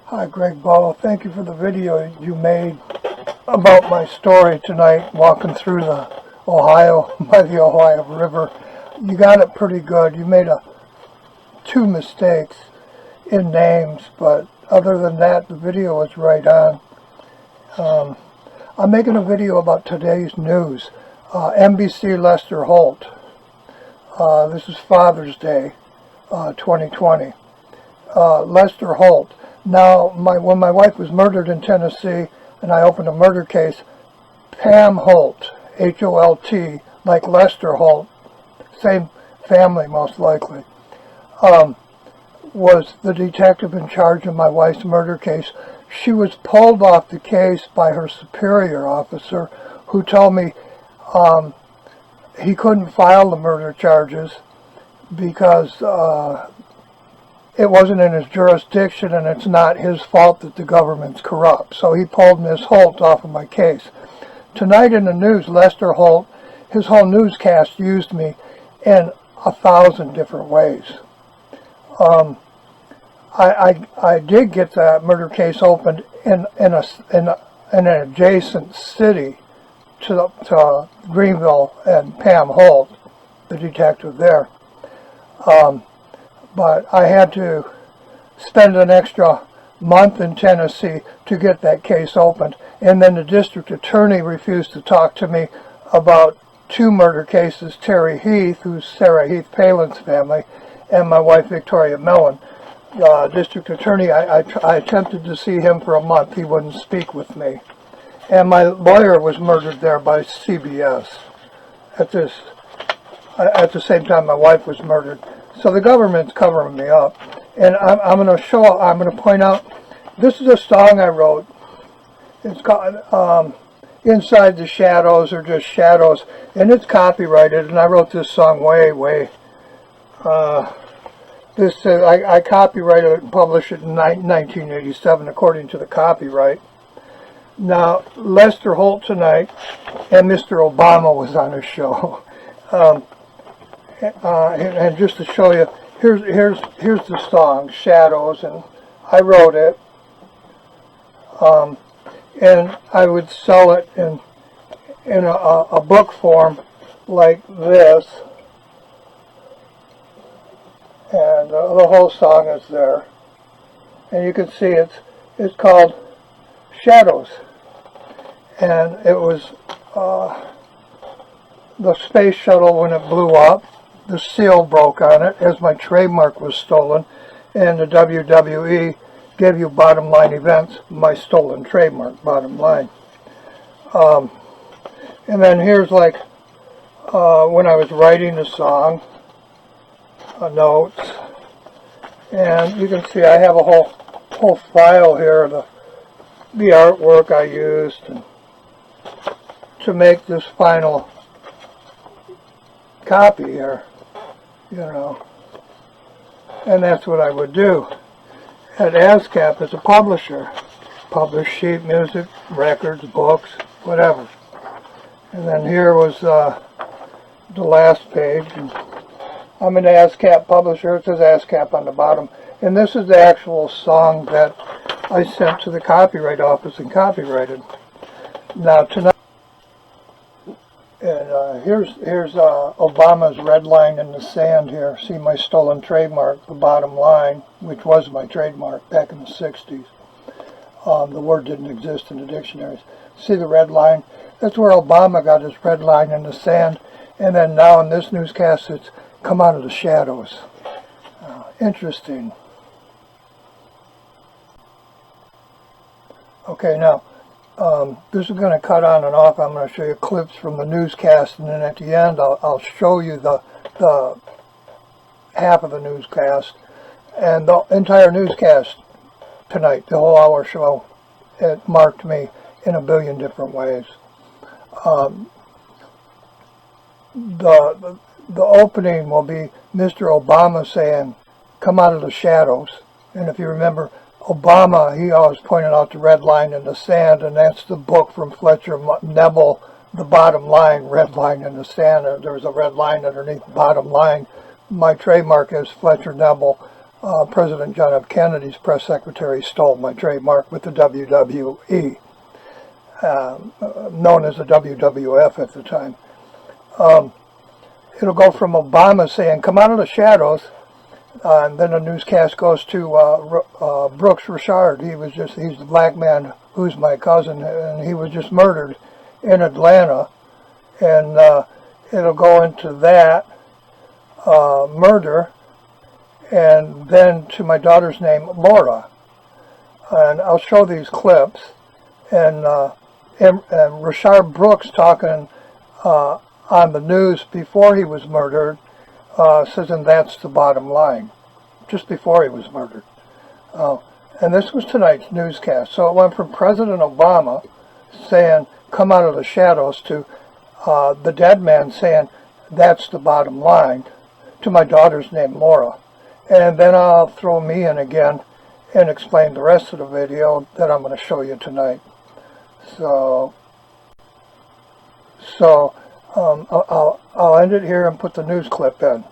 Hi, Greg Ball. Thank you for the video you made about my story tonight, walking through the Ohio, by the Ohio River. You got it pretty good. You made two mistakes in names, but other than that, the video was right on. I'm making a video about today's news. NBC Lester Holt. This is Father's Day, 2020. Lester Holt. Now, when my wife was murdered in Tennessee, and I opened a murder case, Pam Holt, H-O-L-T, like Lester Holt, same family most likely, was the detective in charge of my wife's murder case. She was pulled off the case by her superior officer, who told me he couldn't file the murder charges because it wasn't in his jurisdiction, and it's not his fault that the government's corrupt. So he pulled Ms. Holt off of my case. Tonight in the news, Lester Holt, his whole newscast used me in 1,000 different ways. I did get that murder case opened in an adjacent city to Greenville and Pam Holt, the detective there. But I had to spend an extra month in Tennessee to get that case opened. And then the district attorney refused to talk to me about two murder cases, Terry Heath, who's Sarah Heath Palin's family, and my wife Victoria Mellon. District attorney, I attempted to see him for a month. He wouldn't speak with me. And my lawyer was murdered there by CBS at the same time my wife was murdered. So the government's covering me up. And I'm going to point out, this is a song I wrote. It's called Inside the Shadows, or just Shadows, and it's copyrighted, and I wrote this song way I copyrighted it and published it in 1987 according to the copyright. Now, Lester Holt tonight, and Mr. Obama was on his show. And just to show you, here's the song, Shadows, and I wrote it. And I would sell it in a book form like this. And the whole song is there. And you can see it's called Shadows. And it was the space shuttle when it blew up. The seal broke on it as my trademark was stolen. And the WWE gave you Bottomline events, my stolen trademark, Bottomline. And then here's like when I was writing the song, notes, and you can see I have a whole file here of the artwork I used to make this final copy here, and that's what I would do. At ASCAP as a publisher, publish sheet music, records, books, whatever. And then here was the last page. And I'm an ASCAP publisher. It says ASCAP on the bottom. And this is the actual song that I sent to the Copyright Office and copyrighted. Now tonight, and here's Obama's red line in the sand here. See my stolen trademark, the bottom line, which was my trademark back in the 60s. The word didn't exist in the dictionaries. See the red line? That's where Obama got his red line in the sand. And then now in this newscast, it's come out of the shadows. Interesting. Okay, now, this is going to cut on and off. I'm going to show you clips from the newscast, and then at the end I'll show you the half of the newscast. And the entire newscast tonight, the whole hour show, it marked me in a billion different ways. The opening will be Mr. Obama saying, "Come out of the shadows." And if you remember, Obama, he always pointed out the red line in the sand, and that's the book from Fletcher Nebel, The Bottom Line, Red Line in the Sand. There was a red line underneath Bottom Line. My trademark is Fletcher Nebel, President John F. Kennedy's press secretary stole my trademark with the WWE, known as the WWF at the time. It'll go from Obama saying, "Come out of the shadows," and then the newscast goes to Brooks Rayshard. He's the black man who's my cousin, and he was just murdered in Atlanta. And it'll go into that murder, and then to my daughter's name, Laura. And I'll show these clips, and Rayshard Brooks talking on the news before he was murdered, says, "And that's the bottom line," just before he was murdered. And this was tonight's newscast. So it went from President Obama saying, "Come out of the shadows," to the dead man saying, "That's the bottom line," to my daughter's name, Laura. And then I'll throw me in again and explain the rest of the video that I'm going to show you tonight. So I'll end it here and put the news clip in.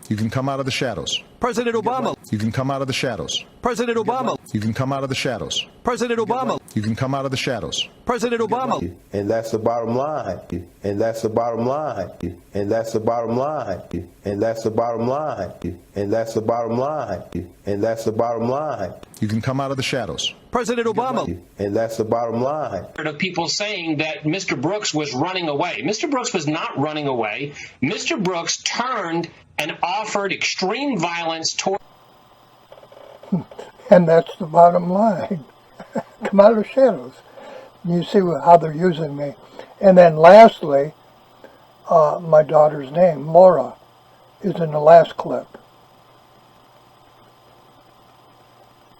You can come out of the shadows. President Obama. You can come out of the shadows. President Obama. You can come out of the shadows. President Obama. You can come out of the shadows. President Obama. And that's the bottom line. And that's the bottom line. And that's the bottom line. And that's the bottom line. And that's the bottom line. And that's the bottom line. You can come out of the shadows. President Obama. And that's the bottom line. Of people saying that Mr. Brooks was running away. Mr. Brooks was not running away. Mr. Brooks turned and offered extreme violence toward... And that's the bottom line. Come out of the shadows. You see how they're using me. And then lastly, my daughter's name, Laura, is in the last clip.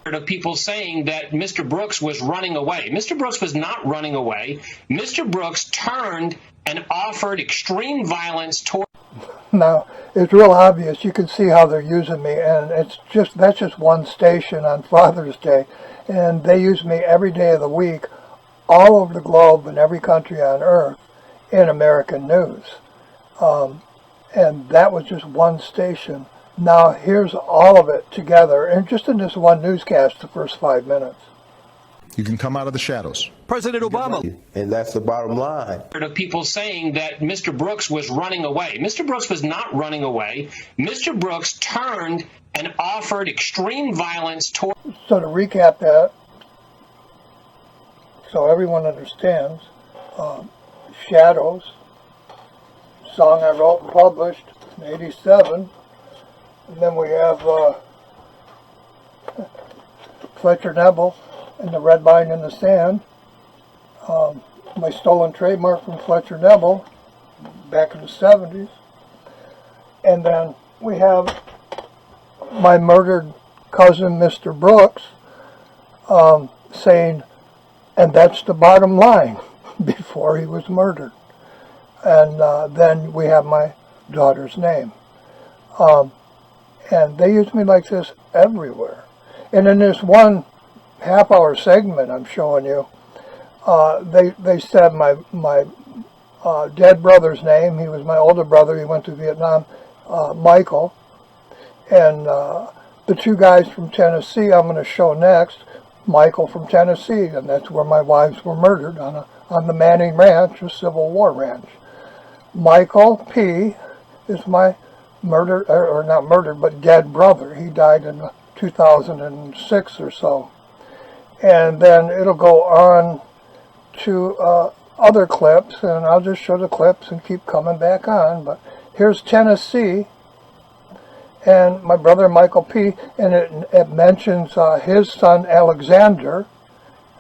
Of people saying that Mr. Brooks was running away. Mr. Brooks was not running away. Mr. Brooks turned and offered extreme violence toward... Now, it's real obvious. You can see how they're using me, and that's just one station on Father's Day, and they use me every day of the week, all over the globe, in every country on earth, in American news. And that was just one station. Now, here's all of it together, and just in this one newscast, the first 5 minutes. You can come out of the shadows. President Obama. And that's the bottom line. Of people saying that Mr. Brooks was running away. Mr. Brooks was not running away. Mr. Brooks turned and offered extreme violence toward... So to recap that, so everyone understands, Shadows, song I wrote and published in '87. And then we have Fletcher Nebel and the Red Line in the Sand. My stolen trademark from Fletcher Nebel back in the 70s. And then we have my murdered cousin, Mr. Brooks, saying, "And that's the bottom line," before he was murdered. And then we have my daughter's name. And they use me like this everywhere. And in this one half-hour segment I'm showing you, they said my dead brother's name. He was my older brother. He went to Vietnam, Michael. And the two guys from Tennessee I'm going to show next, Michael from Tennessee, and that's where my wives were murdered, on the Manning Ranch, a Civil War ranch. Michael P. is my or not murdered, but dead brother. He died in 2006 or so. And then it'll go on to other clips, and I'll just show the clips and keep coming back on. But here's Tennessee, and my brother Michael P., and it mentions his son Alexander,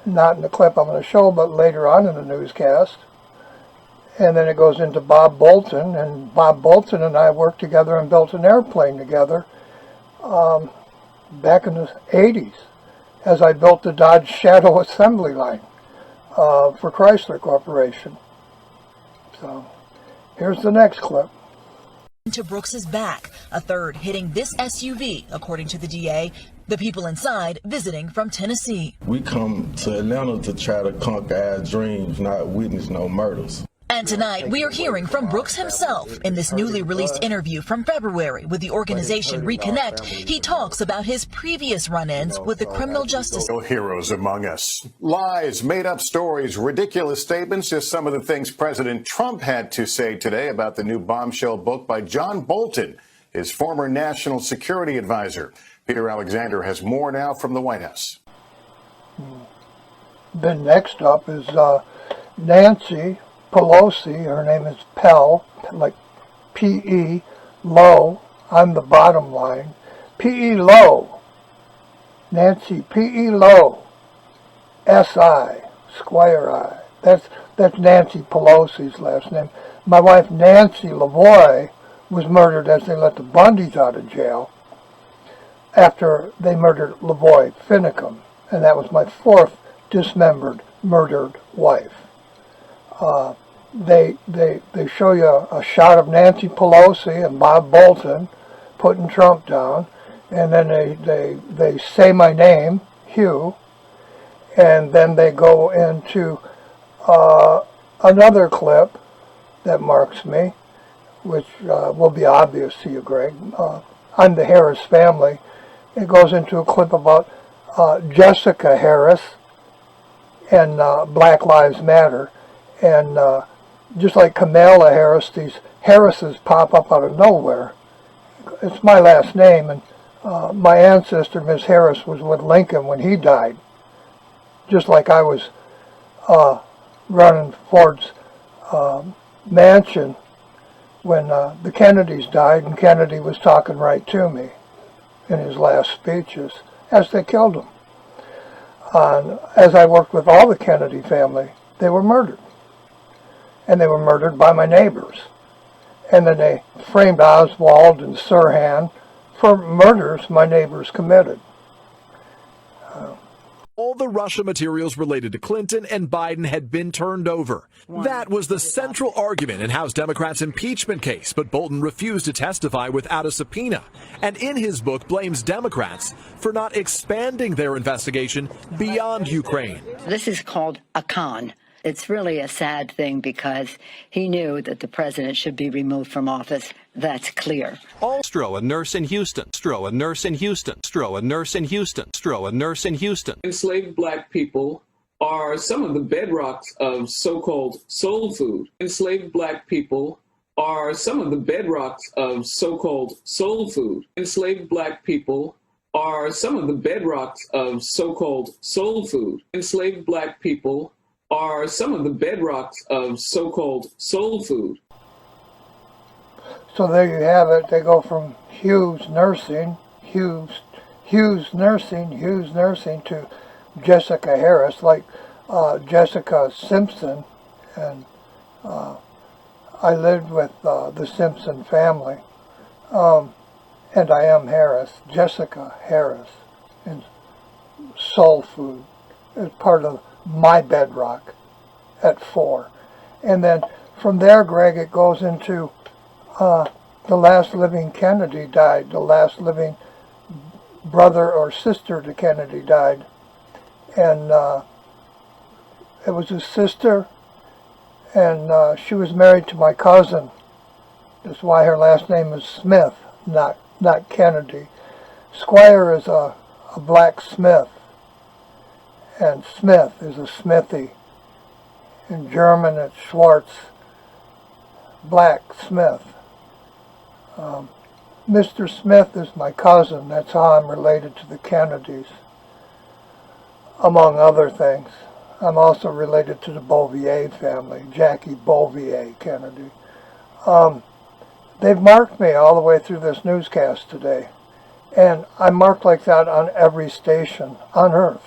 not in the clip I'm going to show, but later on in the newscast. And then it goes into Bob Bolton, and Bob Bolton and I worked together and built an airplane together back in the 80s, as I built the Dodge Shadow assembly line for Chrysler Corporation. So here's the next clip. To Brooks's back, a third hitting this SUV, according to the DA. The people inside visiting from Tennessee. We come to Atlanta to try to conquer our dreams, not witness no murders. And tonight, we are hearing from Brooks himself. In this newly released interview from February with the organization Reconnect, he talks about his previous run-ins with the criminal justice. Heroes among us. Lies, made-up stories, ridiculous statements, just some of the things President Trump had to say today about the new bombshell book by John Bolton, his former national security advisor. Peter Alexander has more now from the White House. Then next up is Nancy Pelosi. Her name is Pell, like P-E, Low. I'm the bottom line. P-E Low. Nancy P-E Low. S-I, Squire I. That's Nancy Pelosi's last name. My wife Nancy Lavoie was murdered as they let the Bundys out of jail after they murdered Lavoie Finicum. And that was my fourth dismembered, murdered wife. They show you a shot of Nancy Pelosi and Bob Bolton putting Trump down, and then they say my name, Hugh, and then they go into another clip that marks me, which will be obvious to you, Greg. I'm the Harris family. It goes into a clip about Jessica Harris and Black Lives Matter, and just like Kamala Harris, these Harrises pop up out of nowhere. It's my last name, and my ancestor, Miss Harris, was with Lincoln when he died, just like I was running Ford's mansion when the Kennedys died, and Kennedy was talking right to me in his last speeches as they killed him. As I worked with all the Kennedy family, they were murdered. And they were murdered by my neighbors. And then they framed Oswald and Sirhan for murders my neighbors committed. All the Russia materials related to Clinton and Biden had been turned over. That was the central argument in House Democrats' impeachment case, but Bolton refused to testify without a subpoena, and in his book blames Democrats for not expanding their investigation beyond Ukraine. This is called a con. It's really a sad thing because he knew that the president should be removed from office. That's clear. Stro, a nurse in Houston. Stro, a nurse in Houston. Stro, a nurse in Houston. Stro, a nurse in Houston. Enslaved black people are some of the bedrocks of so-called soul food. Enslaved black people are some of the bedrocks of so-called soul food. Enslaved black people are some of the bedrocks of so-called soul food. Enslaved black people are some of the bedrocks of so-called soul food. So there you have it. They go from Hugh's nursing to Jessica Harris, like Jessica Simpson, and I lived with the Simpson family, and I am Harris, Jessica Harris, and soul food is part of my bedrock at 4. And then from there, Greg, it goes into the last living Kennedy died, the last living brother or sister to Kennedy died, and it was his sister, and she was married to my cousin. That's why her last name is Smith, not Kennedy. Squire is a blacksmith, and Smith is a smithy. In German, it's Schwartz, blacksmith. Mr. Smith is my cousin. That's how I'm related to the Kennedys, among other things. I'm also related to the Bouvier family, Jackie Bouvier Kennedy. They've marked me all the way through this newscast today, and I'm marked like that on every station on Earth.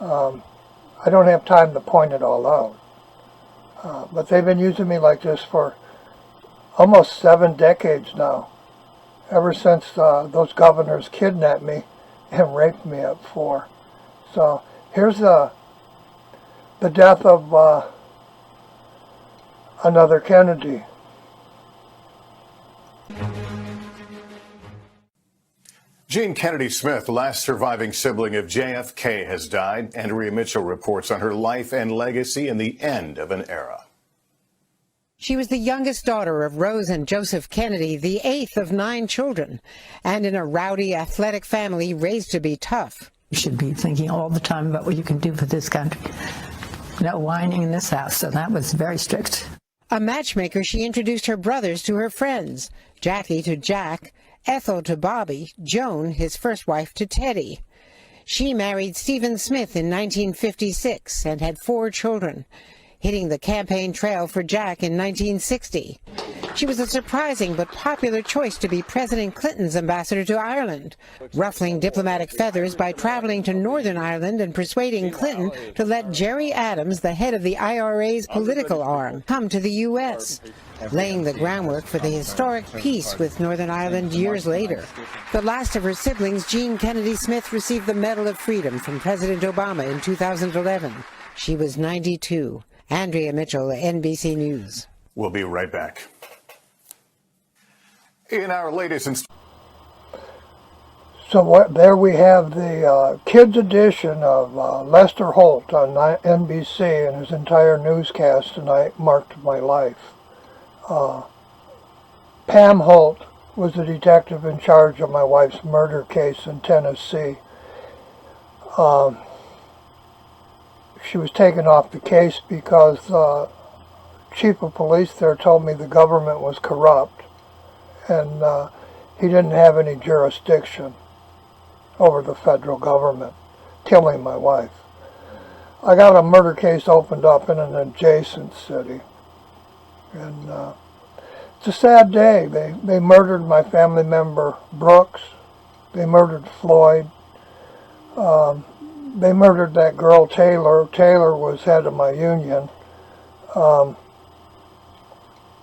I don't have time to point it all out, but they've been using me like this for almost 7 decades now, ever since those governors kidnapped me and raped me at 4. So here's the death of another Kennedy. Jean Kennedy Smith, the last surviving sibling of JFK, has died. Andrea Mitchell reports on her life and legacy and the end of an era. She was the youngest daughter of Rose and Joseph Kennedy, the 8th of 9 children, and in a rowdy, athletic family raised to be tough. You should be thinking all the time about what you can do for this country. No whining in this house, so that was very strict. A matchmaker, she introduced her brothers to her friends, Jackie to Jack, Ethel to Bobby, Joan, his first wife, to Teddy. She married Stephen Smith in 1956 and had 4 children, hitting the campaign trail for Jack in 1960. She was a surprising but popular choice to be President Clinton's ambassador to Ireland, ruffling diplomatic feathers by traveling to Northern Ireland and persuading Clinton to let Gerry Adams, the head of the IRA's political arm, come to the U.S., laying the groundwork for the historic peace with Northern Ireland years later. The last of her siblings, Jean Kennedy Smith, received the Medal of Freedom from President Obama in 2011. She was 92. Andrea Mitchell, NBC News. We'll be right back. In our latest... So there we have the kids edition of Lester Holt on NBC, and his entire newscast tonight marked my life. Pam Holt was the detective in charge of my wife's murder case in Tennessee. She was taken off the case because the chief of police there told me the government was corrupt, and he didn't have any jurisdiction over the federal government, killing my wife. I got a murder case opened up in an adjacent city, and it's a sad day. They murdered my family member Brooks. They murdered Floyd. They murdered that girl Taylor. Taylor was head of my union.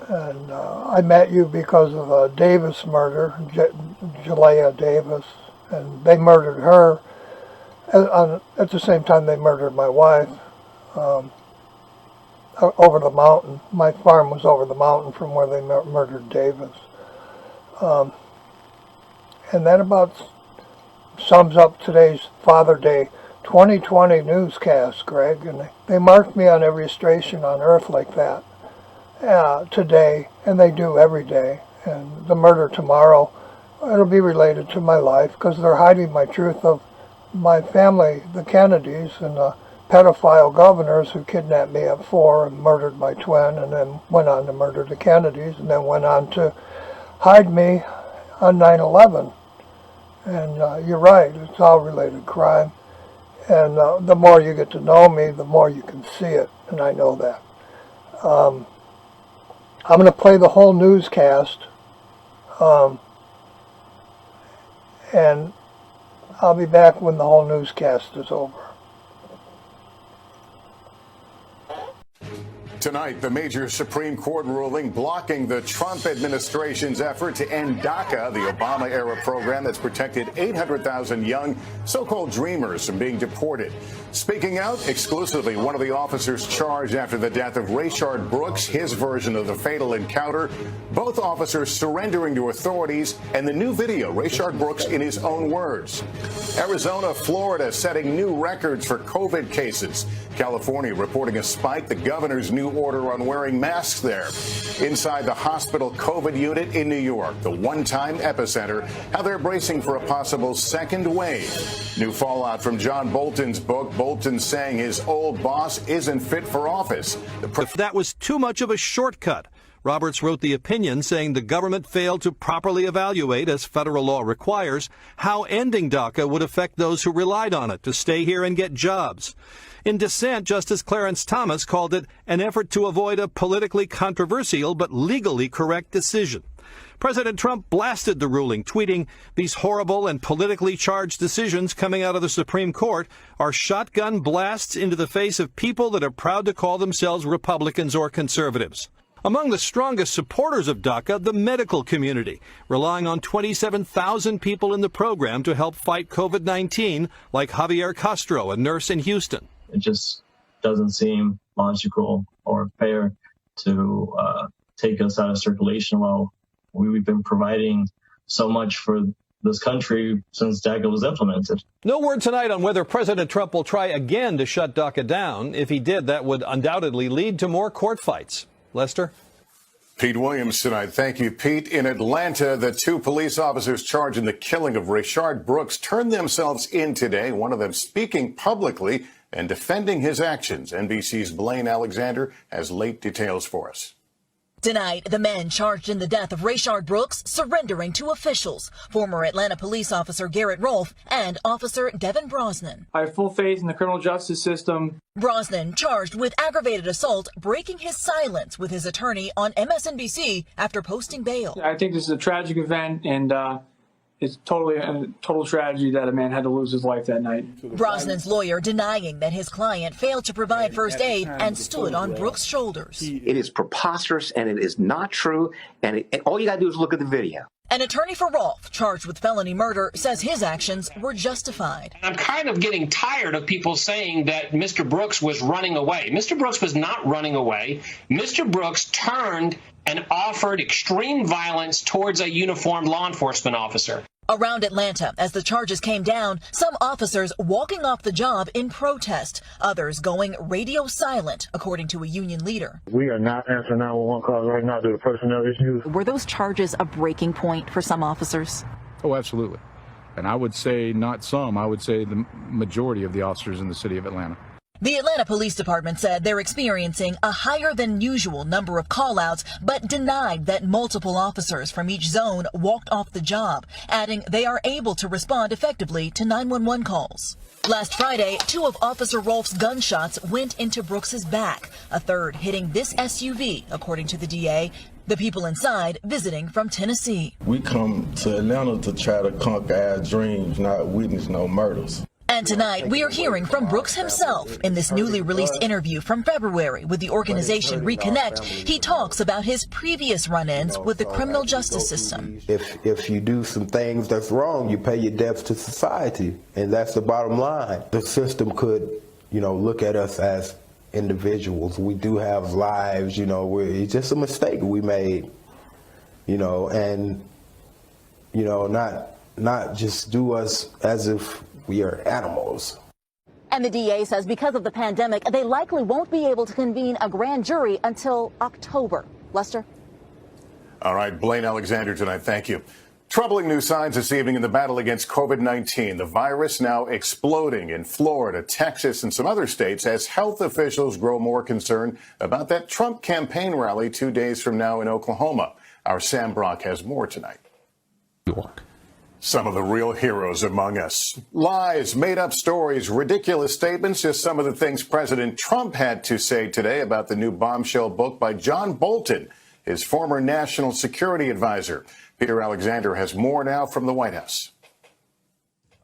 And I met you because of the Davis murder, Jalea Davis, and they murdered her. At the same time they murdered my wife over the mountain. My farm was over the mountain from where they murdered Davis. And that about sums up today's Father Day 2020 newscast, Greg, and they marked me on every station on earth like that today, and they do every day. And the murder tomorrow, it'll be related to my life because they're hiding my truth of my family, the Kennedys, and the pedophile governors who kidnapped me at 4 and murdered my twin, and then went on to murder the Kennedys, and then went on to hide me on 9/11. And you're right, it's all related crime. And the more you get to know me, the more you can see it, and I know that. I'm going to play the whole newscast, and I'll be back when the whole newscast is over. Tonight, the major Supreme Court ruling blocking the Trump administration's effort to end DACA, the Obama-era program that's protected 800,000 young so-called dreamers from being deported. Speaking out exclusively, one of the officers charged after the death of Rayshard Brooks, his version of the fatal encounter, both officers surrendering to authorities, and the new video, Rayshard Brooks in his own words. Arizona, Florida setting new records for COVID cases. California reporting a spike, the governor's new order on wearing masks there. Inside the hospital COVID unit in New York, the one-time epicenter, how they're bracing for a possible second wave. New fallout from John Bolton's book, Bolton saying his old boss isn't fit for office. If that was too much of a shortcut, Roberts wrote the opinion saying the government failed to properly evaluate, as federal law requires, how ending DACA would affect those who relied on it to stay here and get jobs. In dissent, Justice Clarence Thomas called it an effort to avoid a politically controversial but legally correct decision. President Trump blasted the ruling, tweeting, "These horrible and politically charged decisions coming out of the Supreme Court are shotgun blasts into the face of people that are proud to call themselves Republicans or conservatives." Among the strongest supporters of DACA, the medical community, relying on 27,000 people in the program to help fight COVID-19, like Javier Castro, a nurse in Houston. It just doesn't seem logical or fair to take us out of circulation while we've been providing so much for this country since DACA was implemented. No word tonight on whether President Trump will try again to shut DACA down. If he did, that would undoubtedly lead to more court fights. Lester? Pete Williams tonight. Thank you, Pete. In Atlanta, the two police officers charged in the killing of Rayshard Brooks turned themselves in today, one of them speaking publicly and defending his actions. NBC's Blaine Alexander has late details for us. Tonight, the men charged in the death of Rayshard Brooks surrendering to officials. Former Atlanta police officer Garrett Rolfe and Officer Devin Brosnan. I have full faith in the criminal justice system. Brosnan charged with aggravated assault, breaking his silence with his attorney on MSNBC after posting bail. I think this is a tragic event, and it's totally a total tragedy that a man had to lose his life that night. Brosnan's lawyer denying that his client failed to provide first aid and stood on Brooks' shoulders. It is preposterous and it is not true, and all you got to do is look at the video. An attorney for Rolfe, charged with felony murder, says his actions were justified. I'm kind of getting tired of people saying that Mr. Brooks was running away. Mr. Brooks was not running away. Mr. Brooks turned and offered extreme violence towards a uniformed law enforcement officer. Around Atlanta, as the charges came down, some officers walking off the job in protest, others going radio silent, according to a union leader. We are not answering 911 calls right now due to personnel issues. Were those charges a breaking point for some officers? Oh, absolutely. And I would say not some, I would say the majority of the officers in the city of Atlanta. The Atlanta Police Department said they're experiencing a higher than usual number of call-outs, but denied that multiple officers from each zone walked off the job, adding they are able to respond effectively to 911 calls. Last Friday, 2 of Officer Rolfe's gunshots went into Brooks's back, a third hitting this SUV, according to the DA. The people inside visiting from Tennessee. We come to Atlanta to try to conquer our dreams, not witness no murders. And tonight, we are hearing from Brooks himself in this newly released interview from February with the organization Reconnect. He talks about his previous run-ins with the criminal justice system. If you do some things that's wrong, you pay your debts to society, and that's the bottom line. The system could, look at us as individuals. We do have lives, it's just a mistake we made, and, not just do us as if we are animals. And the DA says because of the pandemic, they likely won't be able to convene a grand jury until October. Lester? All right, Blaine Alexander tonight. Thank you. Troubling new signs this evening in the battle against COVID-19. The virus now exploding in Florida, Texas, and some other states as health officials grow more concerned about that Trump campaign rally 2 days from now in Oklahoma. Our Sam Brock has more tonight. Some of the real heroes among us. Lies, made-up stories, ridiculous statements, just some of the things President Trump had to say today about the new bombshell book by John Bolton, his former national security advisor. Peter Alexander has more now from the White House.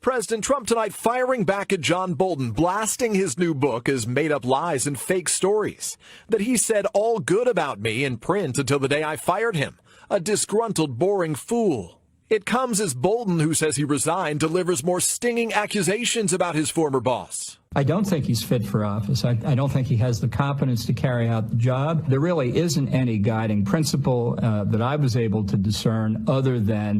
President Trump tonight firing back at John Bolton, blasting his new book as made-up lies and fake stories. That he said all good about me in print until the day I fired him. A disgruntled, boring fool. It comes as Bolton, who says he resigned, delivers more stinging accusations about his former boss. I don't think he's fit for office. I don't think he has the competence to carry out the job. There really isn't any guiding principle that I was able to discern other than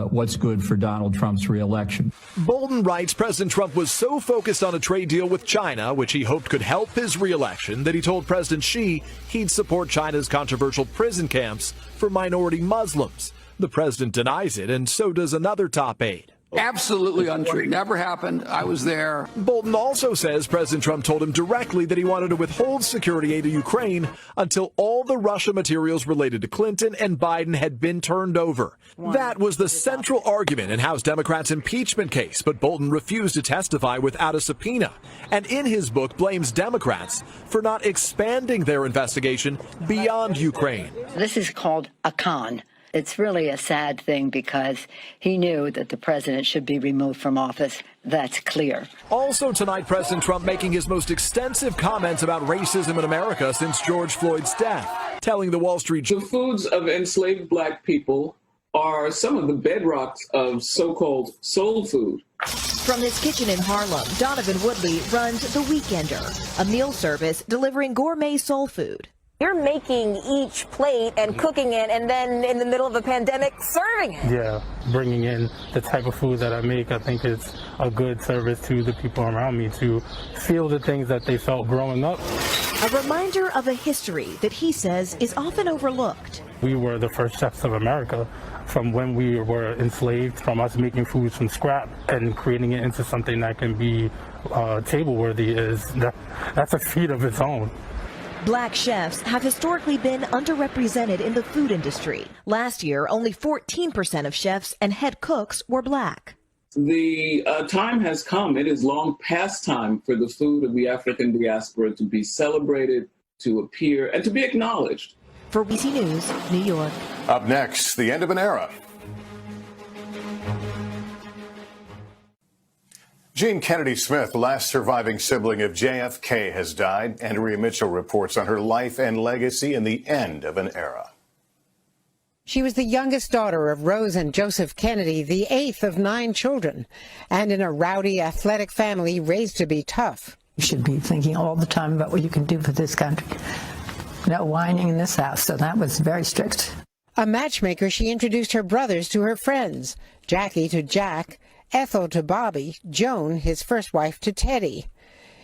what's good for Donald Trump's reelection. Bolton writes President Trump was so focused on a trade deal with China, which he hoped could help his reelection, that he told President Xi he'd support China's controversial prison camps for minority Muslims. The president denies it, and so does another top aide. Absolutely untrue. Never happened. I was there. Bolton also says President Trump told him directly that he wanted to withhold security aid to Ukraine until all the Russia materials related to Clinton and Biden had been turned over. That was the central argument in House Democrats' impeachment case, but Bolton refused to testify without a subpoena, and in his book blames Democrats for not expanding their investigation beyond Ukraine. This is called a con. It's really a sad thing because he knew that the president should be removed from office. That's clear. Also tonight, President Trump making his most extensive comments about racism in America since George Floyd's death, telling the Wall Street Journal. The foods of enslaved black people are some of the bedrocks of so-called soul food. From his kitchen in Harlem, Donovan Woodley runs The Weekender, a meal service delivering gourmet soul food. You're making each plate and cooking it, and then in the middle of a pandemic, serving it. Yeah, bringing in the type of food that I make, I think it's a good service to the people around me to feel the things that they felt growing up. A reminder of a history that he says is often overlooked. We were the first chefs of America from when we were enslaved, from us making foods from scrap and creating it into something that can be table worthy. That's a feat of its own. Black chefs have historically been underrepresented in the food industry. Last year, only 14% of chefs and head cooks were black. The time has come. It is long past time for the food of the African diaspora to be celebrated, to appear, and to be acknowledged. For Wiki News, New York. Up next, the end of an era. Jean Kennedy Smith, last surviving sibling of JFK, has died. Andrea Mitchell reports on her life and legacy and the end of an era. She was the youngest daughter of Rose and Joseph Kennedy, the 8th of 9 children, and in a rowdy, athletic family raised to be tough. You should be thinking all the time about what you can do for this country. No whining in this house, so that was very strict. A matchmaker, she introduced her brothers to her friends, Jackie to Jack, Ethel to Bobby, Joan, his first wife, to Teddy.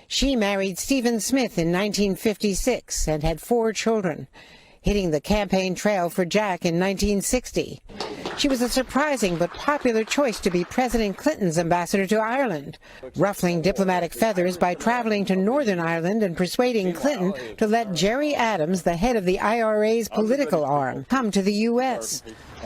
She married Stephen Smith in 1956 and had 4 children, hitting the campaign trail for Jack in 1960. She was a surprising but popular choice to be President Clinton's ambassador to Ireland, ruffling diplomatic feathers by traveling to Northern Ireland and persuading Clinton to let Gerry Adams, the head of the IRA's political arm, come to the U.S.,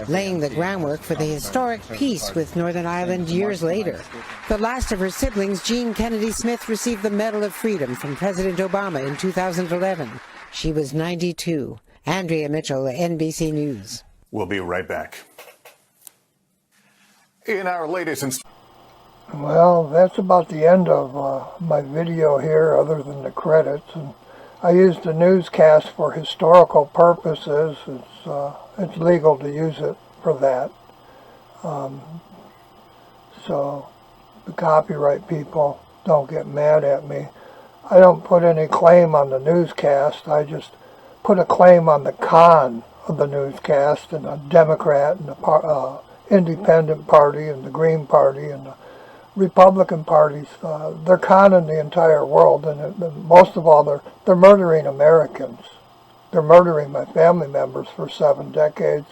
laying the groundwork for the historic peace with Northern Ireland years later. The last of her siblings, Jean Kennedy Smith, received the Medal of Freedom from President Obama in 2011. She was 92. Andrea Mitchell, NBC News. We'll be right back. In our latest... Well, that's about the end of my video here, other than the credits. And I used the newscast for historical purposes. It's legal to use it for that. So the copyright people don't get mad at me. I don't put any claim on the newscast. I just put a claim on the con of the newscast, and the Democrat and the Independent Party and the Green Party and the Republican parties. They're conning the entire world, and most of all, they're murdering Americans. They're murdering my family members for 7 decades.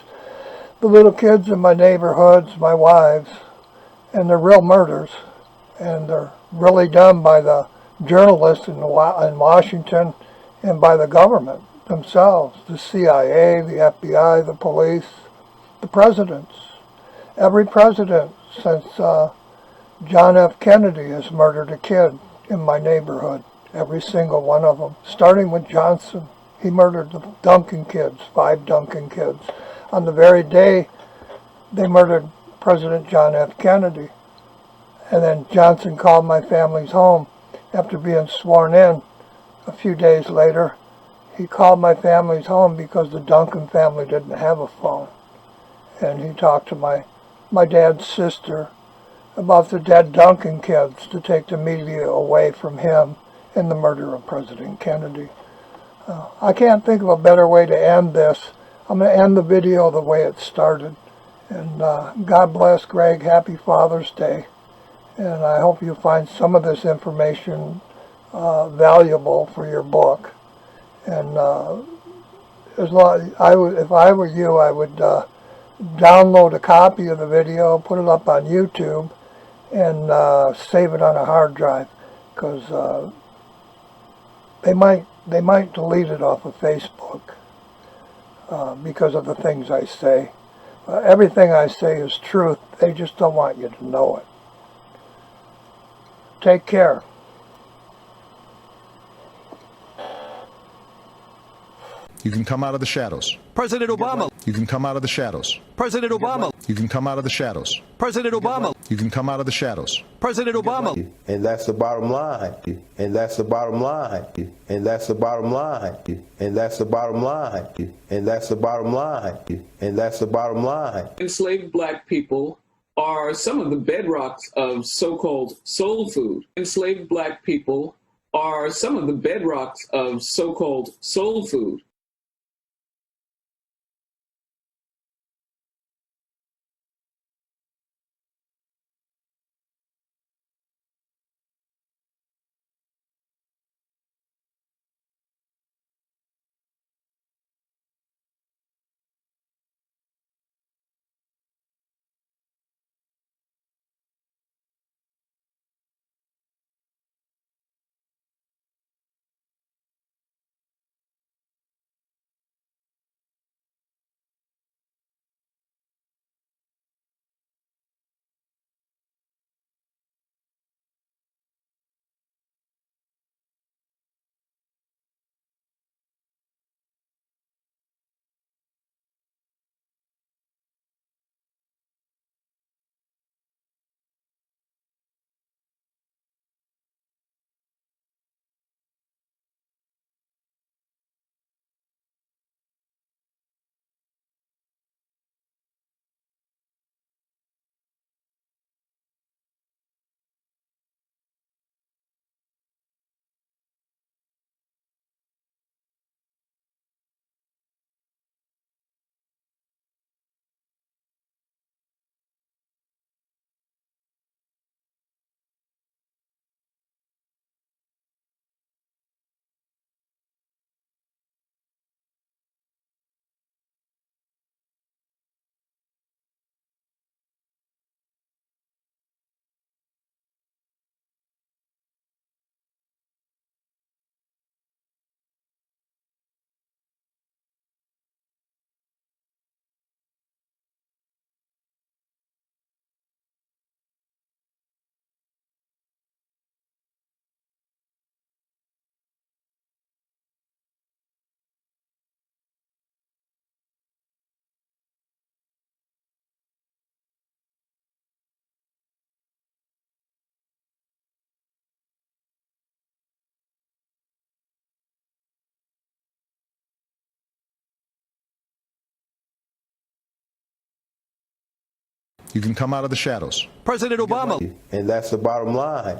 The little kids in my neighborhoods, my wives, and they're real murders, and they're really done by the journalists in Washington and by the government themselves, the CIA, the FBI, the police, the presidents. Every president since John F. Kennedy has murdered a kid in my neighborhood, every single one of them, starting with Johnson. He murdered the Duncan kids, 5 Duncan kids, on the very day they murdered President John F. Kennedy. And then Johnson called my family's home after being sworn in. A few days later, he called my family's home because the Duncan family didn't have a phone. And he talked to my dad's sister about the dead Duncan kids to take the media away from him and the murder of President Kennedy. I can't think of a better way to end this. I'm going to end the video the way it started. And God bless Greg. Happy Father's Day. And I hope you find some of this information valuable for your book. And if I were you, I would download a copy of the video, put it up on YouTube, and save it on a hard drive, because they might delete it off of Facebook because of the things I say. Everything I say is truth. They just don't want you to know it. Take care. You can come out of the shadows. President Obama. You can come out of the shadows. President Obama. You can come out of the shadows. President Obama. You can come out of the shadows. President Obama. And that's the bottom line. And that's the bottom line. And that's the bottom line. And that's the bottom line. And that's the bottom line. And that's the bottom line. Enslaved black people are some of the bedrocks of so-called soul food. Enslaved black people are some of the bedrocks of so-called soul food. You can come out of the shadows. President Obama. And that's the bottom line.